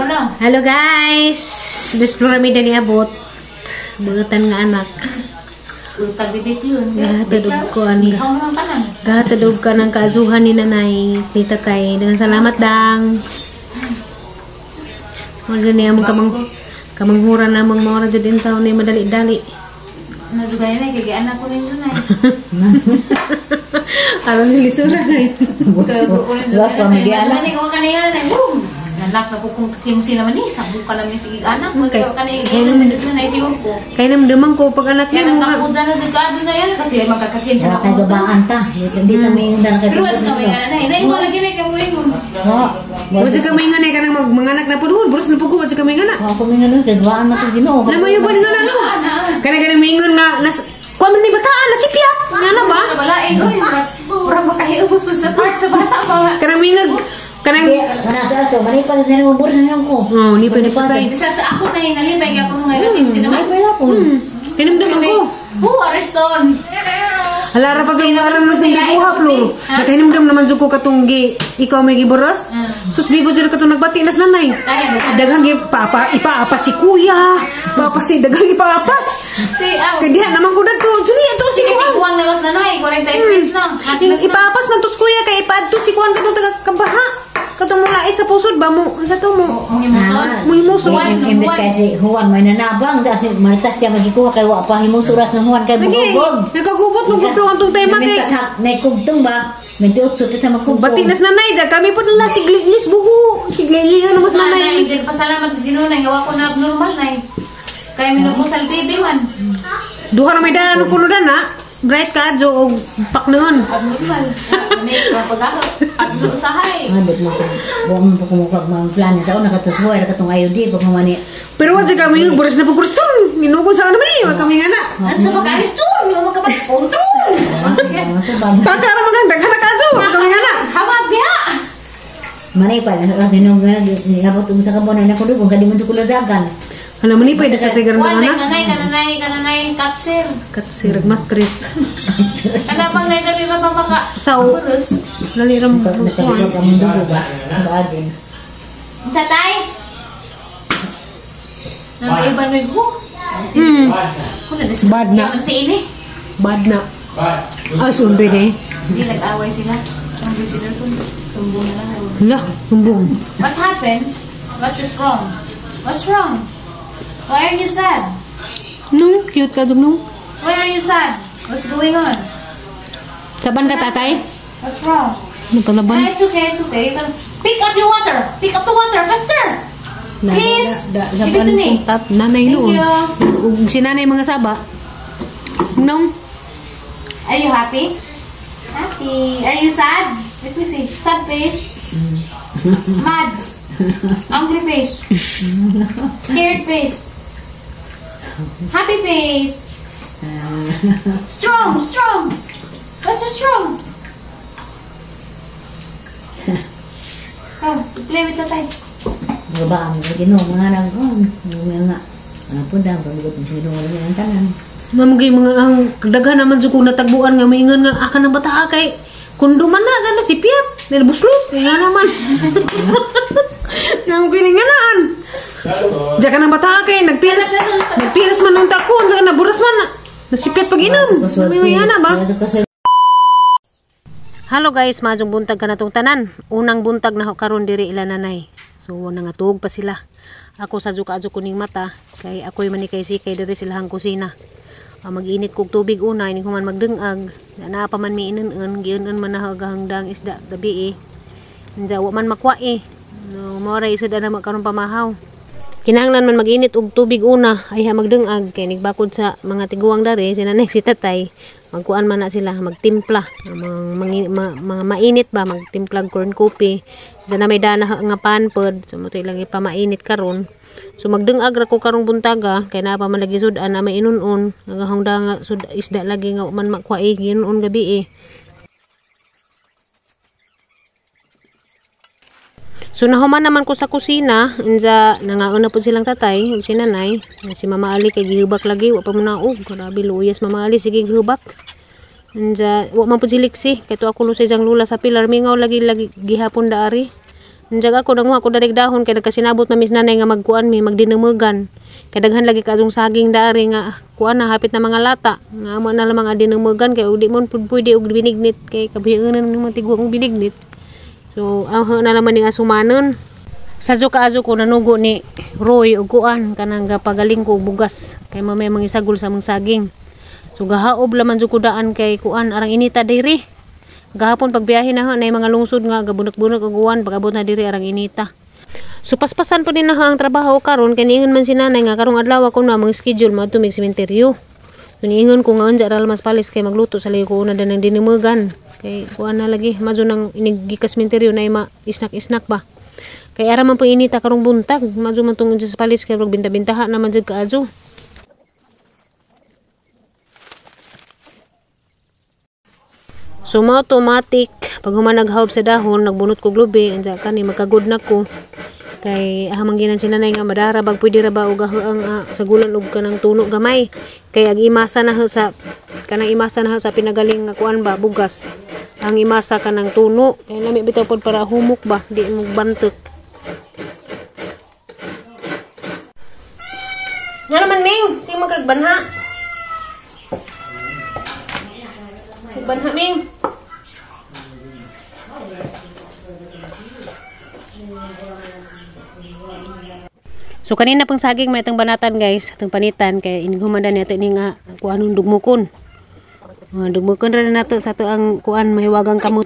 Halo guys, Bisplora mi dani abot. Beutan nga anak. Utag bibig yun. Gahatadog ka ng kaazuhan ni nanay, ni tatay. Dengan salamat dang. Mga niya mong kamanghuran na mong maura din taon na madali-dali. Naduga na kaya anak ko rin yun ay. Alam si Lisura na yun. Kukunin doon na yun. Masalanin ko kanina na boom! Nalak na po kung kakinsi naman eh. Sabu ka namin sige anak. Masalanin ko kanina. Ito tindas na naisiyon ko. Kaya naman ko pag anak niya. Kaya nagkakot dyan na si Kadyo na yan. Kaya magkakakinsi na ko. Kaya gabaan ta. Hindi kami yung dalakay. Pero wala kami nga na eh. Naiwan lagi na ikaw mo yun. Wala kami nga na kanang manganak na po doon. Buros na po ko. Wala kami nga na. Ako may nga na. Kagawaan na ito ginoo. Namayo ba din nga na no? Kanang mingon nga. Kuha man ni bataan na si Piat. Nga na ba? Wala eh. Parang makahiubos mo sa part sa bata ba? Kanang mingag. Kanang manasal ko, manipal sa mo buros na ko. Oh, ni pa tay. Bisa sa ako na hinalipay kaya ako nga kakinsi naman. Ay, wala po. Tinamdam ako. Areston. Halara pa sa aram mo itong gibuhap lo. Nakahinamdam naman dyan ko katunggi. Ikaw may giboros. Sus, bibo dyan ka itong nagbati nas nanay. Daghang ipaapas si kuya. Daghang ipaapas. Kaya diha naman ko na ito. Julia, ito si kuya. Ikuwang namas nanay. 43 na. Ipaapas man tos kuya. Kaya ipaad to si kuya katong taga-kabaha. Katong mula sa pusod ba mo? Sa to mo? Muhimusod. Imbes kasi Juan may nanabang. Kasi maritas siya magikuha kay wapa himusuras ng Juan kay bugog. Nagkagubot mo gusto ang itong tema kay. Naikugtong ba? 28 kita magkugtong. Bati nas nanay dyan. Kami po nila siglis buho. Siglis ano mas nanay. Pasalamat sa Ginoo na gawa ko na abnormal na. Kaya minupusal baby man. Duha na may daan kuno na. Bright ka jo og paknoon. Abnormal. May propaganda. Abnormal usahay. Adot mo ko. Buong po kumukag mga plan sa una katusbuhay na katong IOD pag mamani. Pero wala kami yung buras na pagkurstong. Minukon sa ano may. Wala kami nga na. At sa pag-alis to. Yung magkapag-control. Takara maganda ka na kaso. Wala kami nga na. Hawag niya. Manay pa. Tinong nga. Habot mo sa kabunan na ko doon. Kung kadi mo sa kulazagan. Ano man ipay sa tigar na anak? Kananay, katsir. Katsir, matris. Kanapang nalira pa maka. Sao. Nalira mo. Nakaliwa ka mong dugo ba? Baagin. Tatay. Iba mo yung Bad na. Si ini. Bad na. Ah, sundin eh. Hindi nag-away sila. Ang original ko. Tumbong na lang. Hala, tumbong. What happened? What is wrong? What's wrong? Why are you sad? No, cute ka dun, no? Why are you sad? What's going on? Saban ka, tatay? What's wrong? Napalaban. It's okay, it's okay. Pick up your water! Pick up the water! Faster! Please! Give it to me. Nanay Thank noon. you. Si nanay mga saba. No? Are you happy? Happy. Are you sad? Let me see. Sad face. Mad. Angry face. Scared face. Happy face. Strong. What's so strong? Oh, play with the tie. Gabaan. Ginoo mga nang. Nga. Ano po daw. Pagbugot mo sa ginoo ng tanan. Mamugay mga ang daghan naman sa kung natagbuan nga maingon nga aka ng bata kay kunduman na sana si Piat nilbuslot nga naman nang kilinganan diya ka ng bata kay nagpilas man ng takon sa naburas man na si Piat pag-inom may ana ba. Hello guys, majong buntag ka na tong tanan. Unang buntag na karon diri ila nanay, so nangatug pa sila. Ako sa juka kuning mata kay ako'y manikay sikay diri silahang kusina. Mag-init kog tubig una, ini human magdengag. Na pa man mi inon-on, giun-on man nahagahangdang isda gabi eh. Njawa man makwa eh. No, mora isud na magkaron pamahaw. Kinahanglan man mag-init og tubig una, ay ha magdengag kay nigbakod sa mga tiguang dari sina si tatay. Magkuan man na sila, magtimpla. Mga mainit ba, magtimpla corn coffee. Sa na may dana nga panpod, so mo lang ipamainit karon. So magdengag ra ko karong buntaga kay na pa man lagi sudan na may inon-on nagahangda sud isda lagi nga man makwai ginon gabi eh. So nahuman naman ko sa kusina inja nangaon na pud silang tatay ug si nanay si Mama Ali kay gihubak lagi wa pa man naog grabe luyas Mama Ali sige gihubak. Inja wa man pud si Lixi kay to ako lusay jang lula sa pilar mingaw lagi gihapon daari. Unjag ako nanguha ko darig dahon kay nagkasinabot na mis nanay nga magkuan mi magdinumegan. Kay daghan lagi kadtong saging dari nga kuan na hapit na mga lata. Nga amo na lamang adinumegan kay udi mon pwede og binignit kay kabiyanan ni matiguang og binignit. So ang na laman ni asumanon. Sadyo kaazo ko nanugo ni Roy og kuan kanang gapagaling ko og bugas kay mamay mangisagol sa mga saging. So gahaob laman jud ko daan kay kuan arang inita diri. Gahapon pagbiyahe na na mga lungsod nga gabunak-bunak og uwan pag-abot na diri arang inita. So paspasan po din na ang trabaho karon kay niingon man si nanay nga karong adlaw ako na mga schedule mo mig sementeryo. So niingon ko nga unja ral mas palis kay magluto sa ligo una dan ng dinumegan. Kay kuan na lagi madyo nang inigikas sementeryo na ma isnak-isnak ba. Kay ara man po inita karong buntag, madyo man tungod sa palis kay binta-bintaha naman jud kaadyo. So mo automatic pag human naghawb sa dahon nagbunot ko lubi anja kani magkagud na ko. Kay ahamang ginan si nanay nga madara bag pwede ra ba og ang sagulan og kanang tuno gamay. Kay ag imasa na sa kanang imasa na sa pinagaling nga kuan ba bugas. Ang imasa kanang tuno kay lami bitaw pod para humok ba di mo bantek. Nga naman, Ming. Sige magkagbanha. Magbanha, Ming. So, kanina pang saging may itang banatan, guys. Itang panitan. Kaya inigumadan natin ni nga kuanong dugmukon. Dugmukon rin nato sa ito ang kuan mahiwagang kamot.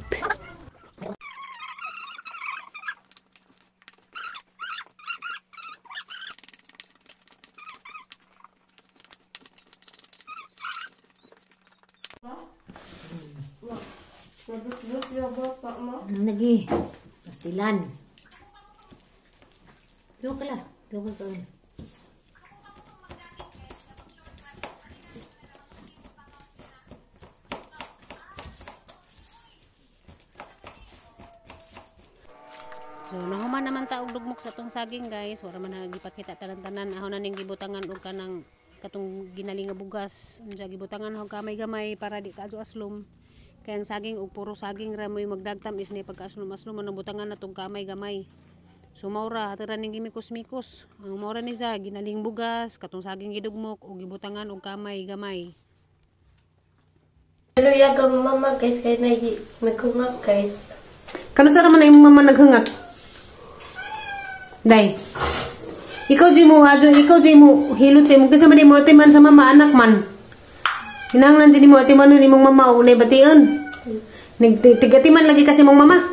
Ano lagi? Pastilan. Dua lah. Dua ka. So, nahuman naman taog dugmok sa tong saging, guys. Wala man gipakita tanan-tanan. Aho na ning gibutangan og kanang katong ginaling nga bugas. Unsa gibutangan og gamay-gamay para di kaadyo aslom. Kaya ang saging o puro saging ra mo'y magdagtam is na pagkaaslom-aslom ang butangan na itong kamay-gamay. So maura, hatiran ng gimikos-mikos. Ang maura ni sa ginaling bugas, katong saging gidugmok o gibutangan o kamay-gamay. Ano yagang mama guys, kaya naghungap guys. Kano sa raman na imong mama naghungap? Day. Ikaw di mo hilot sa imo kasi man mo atiman sa mama anak man. Hinanglan din mo atiman ni mong mama o nabation. Nagtigatiman lagi kasi mong mama.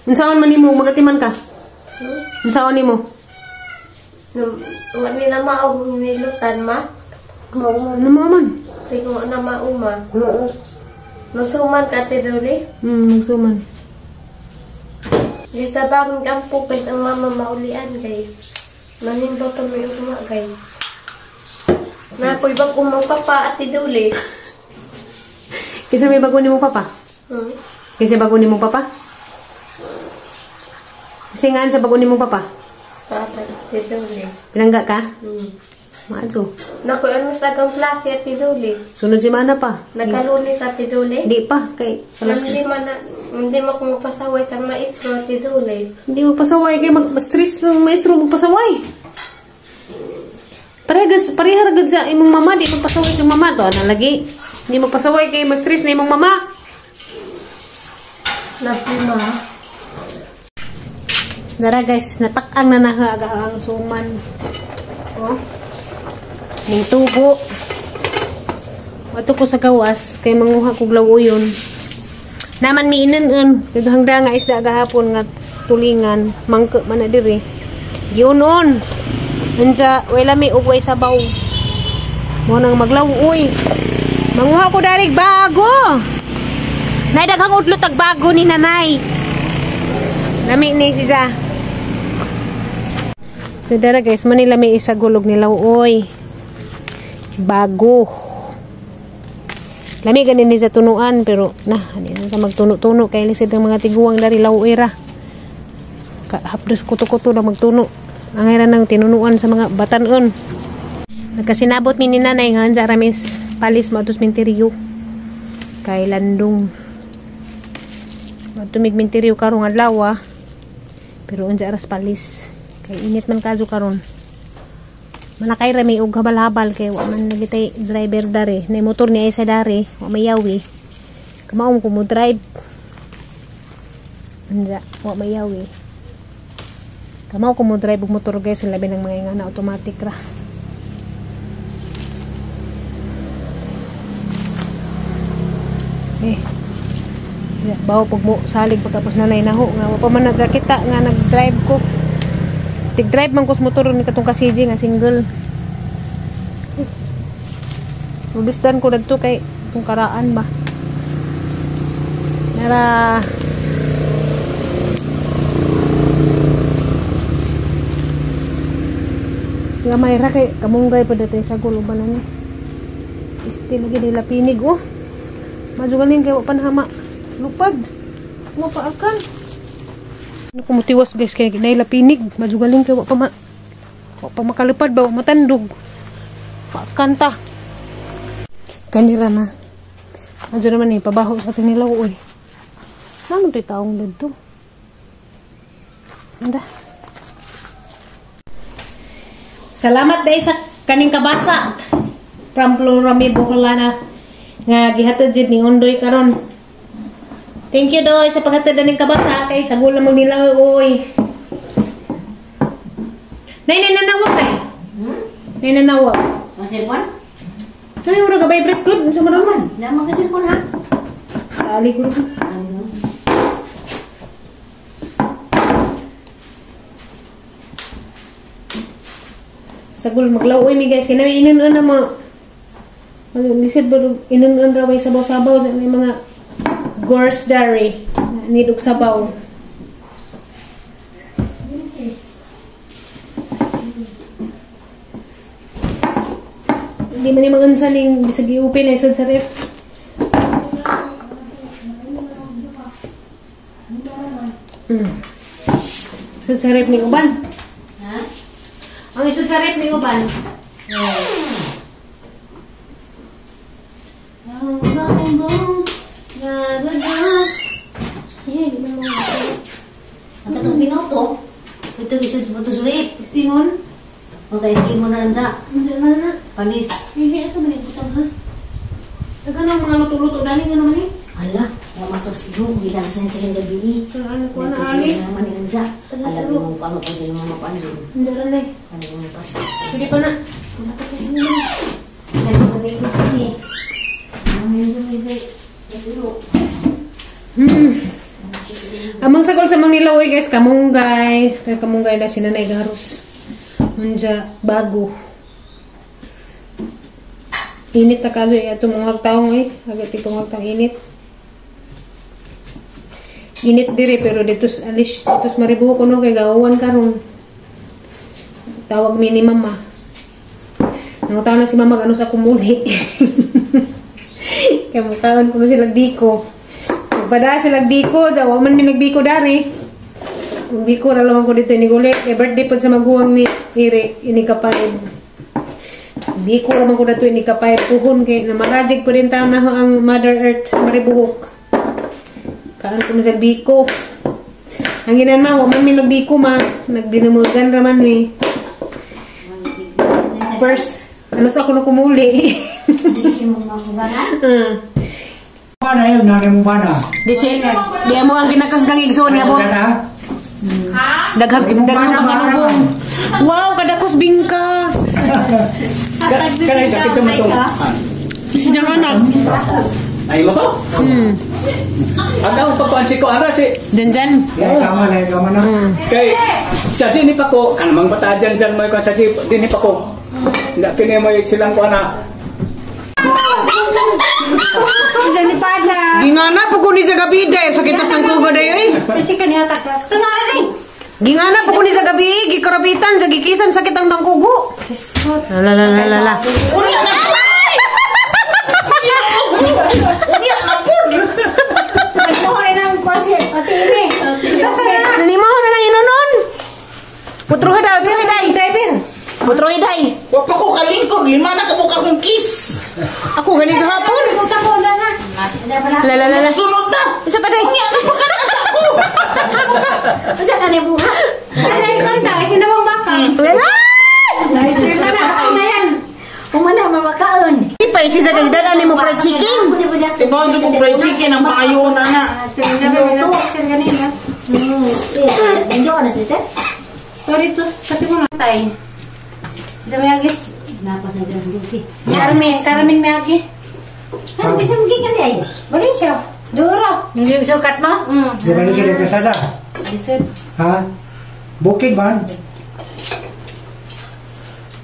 Unsaon man nimo magatiman ka? Unsaon nimo? Wala nila maog nilutan ma. Ano mo man? Sige na mauma. Magsuman ka tiduli. Magsuman. Di sa bang kampo pwede ang mama maulian guys. Manimba pa may uma guys. Na ako'y bago mong papa at tiduli. Kisa may bago ni mong papa? Kisa bago ni mong papa? Singaan sa bago ni mong papa? Papa, tiduli. Pinangga ka? Maadso. Naku, ano sa agang klase at tiduli? Sunod si Mana pa? Nagkaluli sa tiduli? Di pa. Kay, hindi mo kung magpasaway sa maestro at tiduli. Hindi magpasaway kay mag-stress ng maestro magpasaway. Parehar agad sa imong mama, di magpasaway sa mama to. Ano lagi? Hindi magpasaway kay mag-stress na imong mama. Napima. Dara guys, natak-ang na ang suman. Oh. Ning tubo. Wato ko sa gawas kay manguha ko glawuyon. Naman miinon daghang nga isda gahapon nga tulingan, mangke man na diri. Giunon. Anja wala mi ugway sabaw. Mo nang maglawuy. Manguha ko darig bago. Nay daghang udlo tag bago ni nanay. Nami ni siya. Dara guys, manila may isa gulog ni lawuy. Bago. Lami ganin ni sa tunuan pero hindi na magtuno-tuno kay lisid ng mga tiguang dari lawuy ra. Hapdos kuto-kuto na magtuno. Ang iran ng tinunuan sa mga batanon. Nagkasinabot mi ni nanay nga sa ramis palis mo atos minteriyo. Kay landong. Matumig minteriyo karong adlaw. Pero unsa aras palis. Kay init man kaso karon. Manakay ra may og habal-habal kay wa man nagitay driver dare. Nay motor niya isa dare, wa mayawi. Kamaom ko mo drive. Anja, wa mayawi. Kamaw ko mo drive og motor guys, labi ng mga ingana automatic ra. Bawo pag mo salig pagkapos nanay naho nga wa pa man nakita nga nag-drive ko. Tig-drive man ko sa motor ni katong kasiji nga single. Mubisdan ko dagto kay kung karaan ba. Nara gamay ra kay kamunggay pa dito sa gulo ba na ni. Still lagi nila pinig oh. Majugaling kay wa panhama. Lupad. Wa pa akan. Ano ko mutiwas guys kay naila pinig. Majugaling kay wa pa makalupad ba matandog. Pa kanta. Kanira na. Adyo naman ni pabaho sa kanilaw oy. Ano to'y taong dito? Anda. Salamat dahil sa kaning kabasa. From Florami Bukolana nga gihatod jud ning Ondoy karon. Thank you doy sa paghatod ning kabasa kay sa gula mo nila oy. Nay nanawag kay. Nay nanawag. Ang cellphone? Nay ura ka vibrate good sa maraman. Naman ka cellphone ha? Ali ko. Sagul maglaoy mi guys kina inunon na mo. Lisod ba inunon ra way sabaw-sabaw na may mga gors dairy nidog sabaw. Hindi man ni magunsa ning bisag i-open ay sad sa ref. Sad sa ref ni uban. Ha? Ang isod sa rep ni uban. Ang tatong pinoto. Ito isod sa bato surit. Istingon? O sa istimon na lang sa. Diyan na na. Palis. Hindi asa man ibutang ha. Nagano mga luto-luto dali nga naman eh. Ala, wala matos iho. Bilang sa yung gabi. Ano ko na Ito ali. sila naman yung sa. Alam mo kung ano po sila mga panin. Diyan na eh. Ano yung pas. Sige pa na. Wala ka sa inyo. Kaya ko rin ko kami. Ano yung ibig. Amang sagol sa Manila oy guys, kamunggay. Kaya kamunggay na sinanay garos. Unja bago. Init na kaso eh. Itong mga taong eh. Agad itong mga taong init. Init diri pero dito alis dito maribuho ko no kay gawan karon. Tawag mi ni mama. Nangutaw na si mama ano sa kumuli. Kaya mukhaon ko sila diko. Pada sila diko, daw man mi nagbiko dari. Biko ra lang ko dito ni Gule. Kay birthday pod sa maguwang ni Ire ini kapay. Biko ra man ko dato ini kapay puhon kay na marajig po din taon na ang Mother Earth sa maribuhok. Kaan ko na sa biko. Ang ginanma, wa man mi nagbiko ma. Nagbinamugan raman mi. First, ano sa ako na kumuli. Hindi mo makugana? Mana yun, nari mo ba na? Di mo ang ginakasgang igsoon niya po. Daghag masalubong. Wow, kadakos bingka. Kaya sakit sa matong. Si Janganak. Ay mo ko? Ang daw pagpansi ko ara si. Dyan. Tama na. Kay sa dinhi pa ko kanang bata dyan mo ko sa dinhi pa ko. Hindi kini mo silang ko ana. Dyan ni Paja. Gingana po kuni sa gabi dahil sa kitas ng kugo dayo eh. Kasi kanya takla. Tungara rin. Gingana po kuni sa gabi, gikarabitan, gikisan sa kitang tangkugo. Lala. Unya na! Unya na po! Nagmuha rin ang kwasi. Ate Ine. Nanimaho na lang inunon. Putrohiday. Driver. Putrohiday. Wapa ko kalingkod, lima na kabuka kong kiss. Ako galing hapon. Punta po na na. Lala. Sunod na. Isa pa day. Unya na pa ka sa ako. Kasi ka na buha. Kaya ikaw tayo, sinabang baka. Na yan. Kung mana mamakaon. Di pa isi sa dagdagan ni mo fried chicken. Ibon ko fried chicken ang pangayon na. Enjoy na sister. Toritos, pati mo matay. Sa mayagis. Napas na bilang susi. Karamin mayagi. Ano bisa mungkin kan ay? Bagay siya. Duro. Hindi sukat mo? Di ba na siya dito sada? Bisod. Ha? Bukid ba?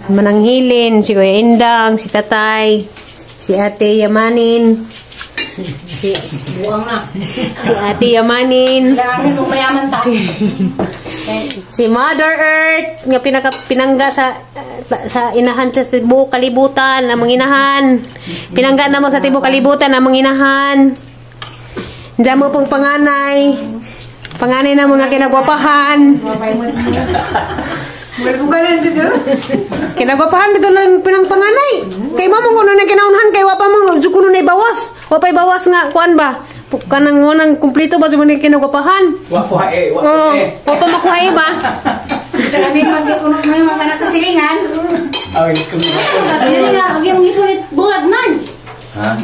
Mananghilin, si Kuya Indang, si Tatay, si Ate Yamanin, si Buwang na. Ate Yamanin, Kailangan kung mayaman ta. si Mother Earth, nga pinangga sa inahan sa tibuok kalibutan, among inahan. Pinangga na mo sa tibuok kalibutan, among inahan. Diyan mo pong panganay. Panganay na mga kinagwapahan. Kinagwapahan dito lang pinang panganay. Kay mo kuno na kinaunhan kay wapa mo kuno na bawas. Wapay bawas nga kuan ba? Kanang ngunang kumpleto ba sa mga kinagwapahan? Wa ko hae, wa Oh, ko hae. wapa makuha ba? Kami mag-ikunong mo yung mga anak sa silingan. Ay, kumita. Yun nga, yung ipunit buhat man.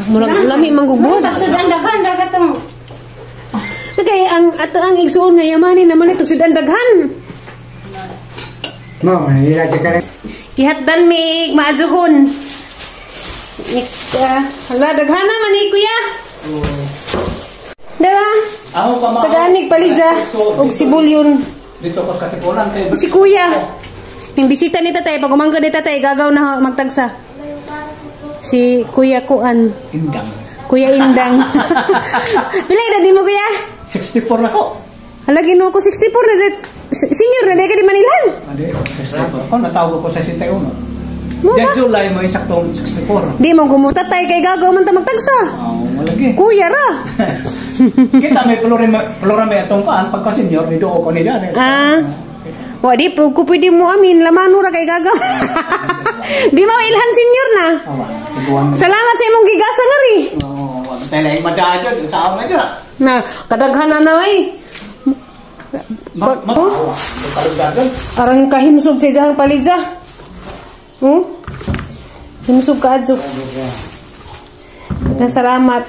Murag lami manggugod. Tagsud ang daghan, dagatong. Kay ang ato ang igsuon nga yamanin naman ito sudan daghan. Ma'am, mahira ka rin. Gihatdan mi maazuhon. Hala daghan naman ni kuya. Dala, Ako pa mga... taganig palidza og sibulyon. Dito ko sa Katipunan kay... Si kuya. Yung bisita ni tatay pag umangga ni tatay gagaw na magtagsa. Si kuya kuan. Indang. Kuya Indang. Pila edad mo kuya? 64 na ko. Hala gino ko 64 na dit. Senior na di ka di Manilan. Ade, 64. Ako natawag ko sa 61. Mo Diyan ba? July mo isaktong 64. Di mo gumutatay kay gagaw man ta magtagsa. Oh, malagi. Kuya ra. Kita may pelura may atong kaan pagka senior ni do ko ni diyan. Ah. Wa di pro ko pwede mo amin laman ra kay gagaw. Di mo ilhan senior na. Awa, iguan. Salamat sa imong gigasa nga ri. Oh, tay lang madadyo sa ako na diyan. Na kadaghan na ay. Kalugdagan. Arang kahimsog sa ijang palidza. Himsog ka adyo. Salamat.